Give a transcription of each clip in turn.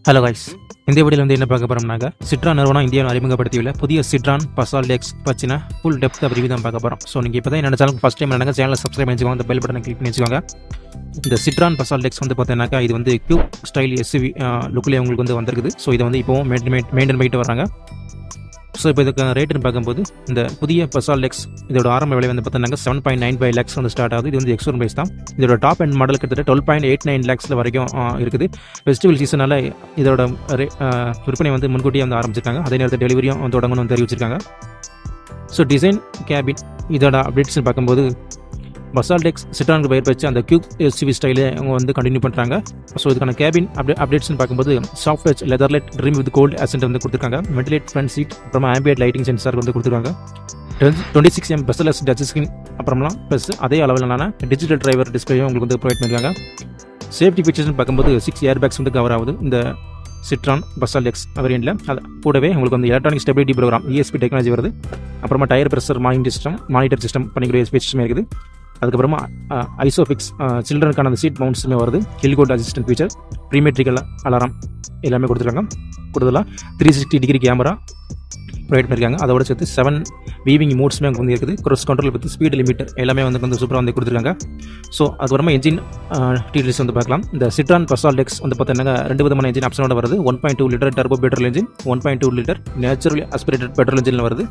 Hello guys, இந்த வீடியோவில் வந்து என்ன பார்க்க போகிறோம்னாக்க சிட்ரான் நிறுவனம் இந்தியாவில் அறிமுகப்படுத்தியுள்ள புதிய சிட்ரான் பசால்ட் எக்ஸ் பற்றின ஃபுல் டெப்த் ரிவ்யூ தான் பார்க்க போகிறோம். ஸோ நீங்கள் இப்போ தான் என்ன சேனலுக்கு ஃபஸ்ட் டைம் என்னங்க சேனலை சப்ஸ்கிரைப் பண்ணிச்சுக்கோங்க, அந்த பெல் பட்டனை கிளிக் பண்ணி வச்சுக்கோங்க. இந்த சிட்ரான் பசால்ட் எக்ஸ் வந்து பார்த்தீங்கன்னாக்கா இது வந்து கியூப் ஸ்டைல் எஸ்யூவி லுக்கிலே உங்களுக்கு வந்து வந்திருக்குது. ஸோ இதை வந்து இப்போவும் மெயின்டைன் பண்ணிட்டு வராங்க. ஸோ இப்போ இதுக்கு ரேட்டுன்னு பார்க்கும்போது இந்த புதிய பசால்ட் எக்ஸ் இதோட ஆரம்ப விலை வந்து பார்த்தீங்கன்னா 7.95 lakhs வந்து ஸ்டார்ட் ஆகுது. இது வந்து எக்ஸ்ஷோரூம் பிரைஸ் தான். இதோட டாப் அண்ட் மாடல் கிட்டத்தட்ட 12.89 lakhs வரைக்கும் இருக்குது. ஃபெஸ்டிவல் சீசனால் இதோட விற்பனை வந்து முன்கூட்டியே வந்து ஆரம்பிச்சிருக்காங்க. அதே நேரத்தில் டெலிவரியும் தொடங்கணும்னு தெரிவிச்சிருக்காங்க. ஸோ டிசைன் கேபின் இதோட அப்டேட்ஸ்னு பார்க்கும்போது பசால்ட் எக்ஸ் சிட்ரானுக்கு பெயர் வச்சு அந்த கியூப் எஸ்யூவி ஸ்டைலே அவங்க வந்து கண்டினியூ பண்ணுறாங்க. ஸோ இதுக்கான கேபின் அப்டேட்ஸ்னு பார்க்கும்போது soft touch leatherette trim with gold accent வந்து கொடுத்துருக்காங்க. வென்டிலேட் ஃப்ரண்ட் சீட், அப்புறமா ஆம்பியட் லைட்டிங் சென்சார் வந்து கொடுத்துருக்காங்க. 26mm பெஸ்ட்லெஸ் டச் ஸ்கிரீன், அப்புறம்லாம் ப்ளஸ் அதே அளவிலான டிஜிட்டல் டிரைவர் டிஸ்பிளேயும் உங்களுக்கு வந்து ப்ரொவைட் பண்ணியிருக்காங்க. சேஃப்டி ஃபீச்சர்ஸ்னு பார்க்கும்போது 6 ஏர் பேக்ஸ் வந்து கவர் ஆகுது இந்த சிட்ரான் பசால்ட் எக்ஸ் வேரியண்ட்டில். அது கூடவே உங்களுக்கு வந்து electronic stability program ESP technology வருது. அப்புறமா டயர் ப்ரெஷர் மானிட்டர் சிஸ்டம் பண்ணிக்கிற ஃபீச்சர்ஸுமே இருக்குது. அதுக்கப்புறமா ஐசோஃபிக்ஸ் சில்ட்ரனுக்கான அந்த சீட் மவுண்ட்ஸுமே வருது. ஹெலிகோட் அசிஸ்டன்ட் ஃபீச்சர், ப்ரீமெட்ரிக்கல் அலாரம் எல்லாமே கொடுத்துருக்காங்க. கூடுதலாக 360 டிகிரி கேமரா ப்ரொவைட் பண்ணியிருக்காங்க. அதோட சேர்த்து 7 வீவிங் மோட்ஸுமே அங்கே வந்து இருக்குது. க்ரூஸ் கண்ட்ரோல் பற்றி ஸ்பீட் லிமிட்டர் எல்லாமே வந்து சூப்பராக வந்து கொடுத்துருக்காங்க. ஸோ அதுக்கப்புறமா என்ஜின் டீட்டெயில்ஸ் வந்து பார்க்கலாம். இந்த சிட்ரான் பசால்ட் எக்ஸ் வந்து பார்த்தீங்கன்னா 2 விதமான என்ஜின் ஆப்ஷனோட வருது. 1.2 litre turbo petrol engine, 1.2 litre natural aspirated petrol என்ஜினில் வருது.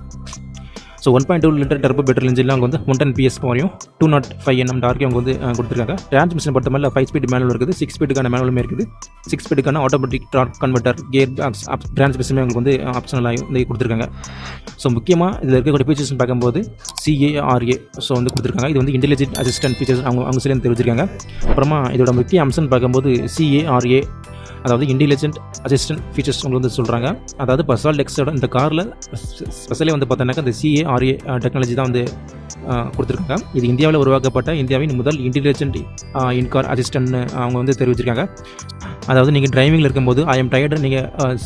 ஸோ 1.2 லிட்டர் டர்போ பெட்ரோல் இன்ஜினில் அவங்க வந்து 110 PS பவரையும் 205 Nm டார்க்கையும் அவங்க வந்து கொடுத்துருக்காங்க. டிரான்ஸ்மிஷன் பொறுத்த மாதிரி 5 ஸ்பீட் மேனுவல் இருக்குது, 6 ஸ்பீடுக்கான மேனுவலுமே இருக்குது. 6 ஸ்பீடுக்கான ஆட்டோமேட்டிக் டார்க் கன்வெர்ட்டர், கியர் டிரான்ஸ்மிஷனுமே அவங்களுக்கு வந்து ஆப்ஷனலாக வந்து கொடுத்துருக்காங்க. ஸோ முக்கியமாக இதில் இருக்கக்கூடிய ஃபீச்சர்ஸ்னு பார்க்கும்போது CARA ஸோ வந்து கொடுத்துருக்காங்க. இது வந்து இன்டெலிஜென்ட் அசிஸ்டன்ட் ஃபீச்சர்ஸ் அவங்க சிலேருந்து தெரிவிச்சிருக்காங்க. அப்புறமா இதோட முக்கிய அம்சம்னு பார்க்கும்போது CARA, அதாவது இன்டெலிஜென்ட் அசிஸ்டன்ட் ஃபீச்சர்ஸ் உங்களுக்கு வந்து சொல்கிறாங்க. அதாவது பசால்ட் எக்ஸோட இந்த காரில் ஸ்பெஷலி வந்து பார்த்தோன்னாக்கா இந்த CARA டெக்னாலஜி தான் வந்து கொடுத்துருக்காங்க. இது இந்தியாவில் உருவாக்கப்பட்ட இந்தியாவின் முதல் இன்டெலிஜென்ட் இன் கார் அசிஸ்டன்ட்னு அவங்க வந்து தெரிவிச்சிருக்காங்க. அதாவது நீங்கள் டிரைவிங்கில் இருக்கும்போது ஐ எம் டயர்டு நீங்கள்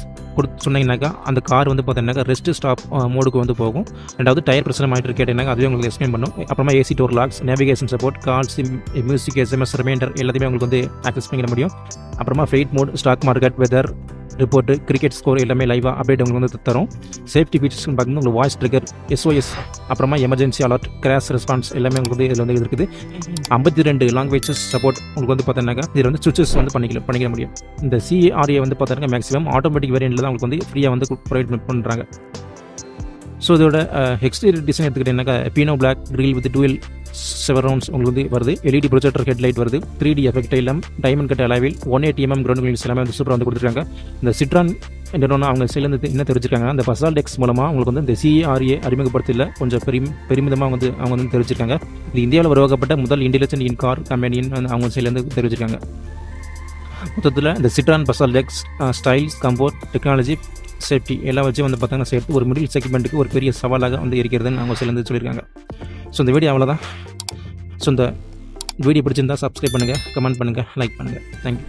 சொன்னீங்கன்னாக்கா அந்த கார் வந்து பார்த்தீங்கன்னாக்கா ரெஸ்ட் ஸ்டாப் மோடுக்கு வந்து போகும். ரெண்டாவது டயர் பிரச்சனை மானிட்டர் கேட்டீங்கன்னா அதுவே உங்களுக்கு எக்ஸ்பிளைன் பண்ணும். அப்புறமா AC door locks, navigation support, calls, music, SMS reminder எல்லாத்தையுமே உங்களுக்கு வந்து ஆக்சஸ் பண்ணிக்க முடியும். அப்புறமா flight mode, stock market, weather report, cricket score எல்லாமே லைவாக அப்டேட் உங்களுக்கு வந்து தரும். சேஃப்டி ஃபீச்சர்ஸ்னு பார்க்கும்போது உங்களுக்கு வாய்ஸ் ட்ரிகர், SOS, அப்புறமா எமர்ஜென்சி அலர்ட், கிராஷ் ரெஸ்பான்ஸ் எல்லாமே உங்களுக்கு வந்து இதில் வந்து இருக்குது. 52 லாங்குவேஜஸ் சப்போர்ட் உங்களுக்கு வந்து பார்த்தீங்கன்னாக்கா இதில் வந்து சுவிச்சஸ் வந்து பண்ணிக்க முடியும். இந்த CARA வந்து பார்த்தீங்கன்னா மேக்ஸிமம் ஆட்டோமேட்டிக் வேரியண்ட்டில் தான் உங்களுக்கு வந்து ஃப்ரீயாக வந்து ப்ரொவைட் பண்ணுறாங்க. ஸோ இதோட எக்ஸ்டீரியர் டிசைன் எடுத்துக்கிட்டீங்கன்னாக்கா piano black grille with dual surrounds உங்களுக்கு வந்து வருது. LED ப்ரொஜெக்டர் ஹெட்லைட் வருது. 3D எஃபெக்ட் எல்லாம் டைமண்ட் கட் அலாவில் 180 mm கிரவுண்ட் கிளியர்ஸ் எல்லாமே வந்து சூப்பராக வந்து கொடுத்துருக்காங்க. இந்த சிட்ரான் நிறுவனம் அவங்க சேர்ந்து என்ன தெரிவிச்சிருக்காங்க, அந்த பசால்ட் எக்ஸ் மூலமாக உங்களுக்கு வந்து இந்த CARA அறிமுகப்படுத்தல கொஞ்சம் பெருமிதமாக வந்து அவங்க வந்து தெரிவிச்சிருக்காங்க. இது இந்தியாவில் உருவாக்கப்பட்ட முதல் இன்டெலிஜென்ட் இன் கார் கம்பெனின்னு அவங்க சேர்ந்து தெரிவிச்சிருக்காங்க. மொத்தத்தில் இந்த Citroen Basalt X styles, comfort, technology, safety எல்லாம் வச்சு வந்து பார்த்தாங்கன்னா சேர்த்து ஒரு மிடில் செக்மெண்ட்டுக்கு ஒரு பெரிய சவாலாக வந்து இருக்கிறதுன்னு அவங்க சேர்ந்து சொல்லியிருக்காங்க. ஸோ இந்த வீடியோ அவ்வளோதான். ஸோ இந்த வீடியோ பிடிச்சிருந்தால் சப்ஸ்கிரைப் பண்ணுங்கள், கமெண்ட் பண்ணுங்கள், லைக் பண்ணுங்கள். தேங்க்யூ.